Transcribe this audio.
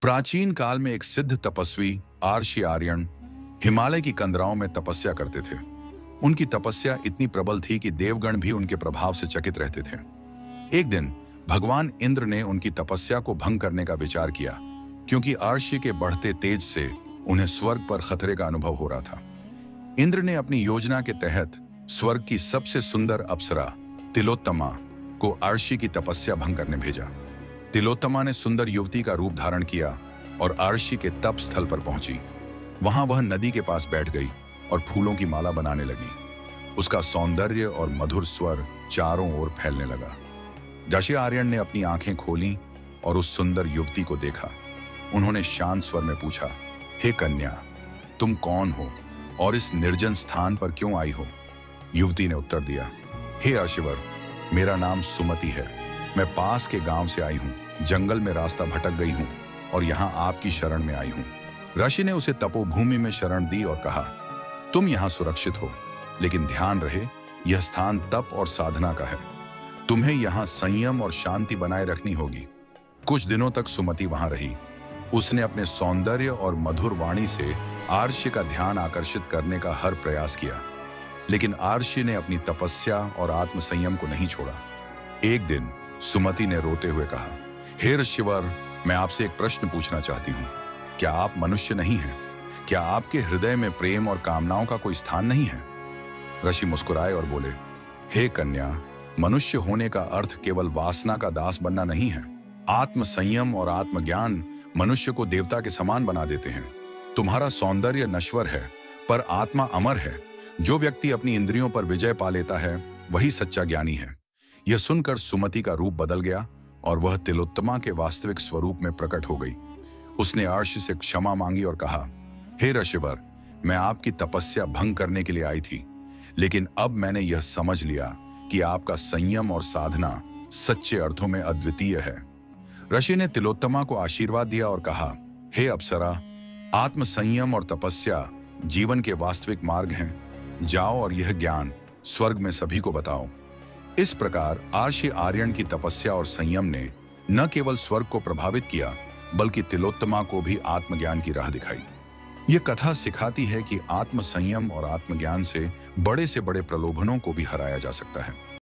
प्राचीन काल में एक सिद्ध तपस्वी आर्षि आर्यन हिमालय की कंदराओं में तपस्या करते थे। उनकी तपस्या इतनी प्रबल थी कि देवगण भी उनके प्रभाव से चकित रहते थे। एक दिन भगवान इंद्र ने उनकी तपस्या को भंग करने का विचार किया, क्योंकि आर्षि के बढ़ते तेज से उन्हें स्वर्ग पर खतरे का अनुभव हो रहा था। इंद्र ने अपनी योजना के तहत स्वर्ग की सबसे सुंदर अप्सरा तिलोत्तमा को आर्षि की तपस्या भंग करने भेजा। तिलोत्तमा ने सुंदर युवती का रूप धारण किया और आर्षि के तप स्थल पर पहुंची। वहां वह नदी के पास बैठ गई और फूलों की माला बनाने लगी। उसका सौंदर्य और मधुर स्वर चारों ओर फैलने लगा। ऋषि आर्यन ने अपनी आंखें खोलीं और उस सुंदर युवती को देखा। उन्होंने शांत स्वर में पूछा, हे कन्या, तुम कौन हो और इस निर्जन स्थान पर क्यों आई हो? युवती ने उत्तर दिया, हे अर्षिवर, मेरा नाम सुमति है। मैं पास के गांव से आई हूं। जंगल में रास्ता भटक गई हूं और यहां आपकी शरण में आई हूं। ऋषि ने उसे तपोभूमि में शरण दी और कहा, तुम यहां सुरक्षित हो, लेकिन ध्यान रहे, यह स्थान तप और साधना का है। तुम्हें यहां संयम और शांति बनाए रखनी होगी। कुछ दिनों तक सुमति वहां रही। उसने अपने सौंदर्य और मधुर वाणी से आर्षि का ध्यान आकर्षित करने का हर प्रयास किया, लेकिन आर्षि ने अपनी तपस्या और आत्मसंयम को नहीं छोड़ा। एक दिन सुमति ने रोते हुए कहा, हे ऋषिवर, मैं आपसे एक प्रश्न पूछना चाहती हूँ। क्या आप मनुष्य नहीं हैं? क्या आपके हृदय में प्रेम और कामनाओं का कोई स्थान नहीं है? ऋषि मुस्कुराए और बोले, हे कन्या, मनुष्य होने का अर्थ केवल वासना का दास बनना नहीं है। आत्म संयम और आत्मज्ञान मनुष्य को देवता के समान बना देते हैं। तुम्हारा सौंदर्य नश्वर है, पर आत्मा अमर है। जो व्यक्ति अपनी इंद्रियों पर विजय पा लेता है, वही सच्चा ज्ञानी है। यह सुनकर सुमति का रूप बदल गया और वह तिलोत्तमा के वास्तविक स्वरूप में प्रकट हो गई। उसने आर्षि से क्षमा मांगी और कहा, हे ऋषिवर, मैं आपकी तपस्या भंग करने के लिए आई थी, लेकिन अब मैंने यह समझ लिया कि आपका संयम और साधना सच्चे अर्थों में अद्वितीय है। ऋषि ने तिलोत्तमा को आशीर्वाद दिया और कहा, हे अप्सरा, आत्म संयम और तपस्या जीवन के वास्तविक मार्ग हैं। जाओ और यह ज्ञान स्वर्ग में सभी को बताओ। इस प्रकार आर्षि आर्यन की तपस्या और संयम ने न केवल स्वर्ग को प्रभावित किया, बल्कि तिलोत्तमा को भी आत्मज्ञान की राह दिखाई। यह कथा सिखाती है कि आत्म संयम और आत्मज्ञान से बड़े प्रलोभनों को भी हराया जा सकता है।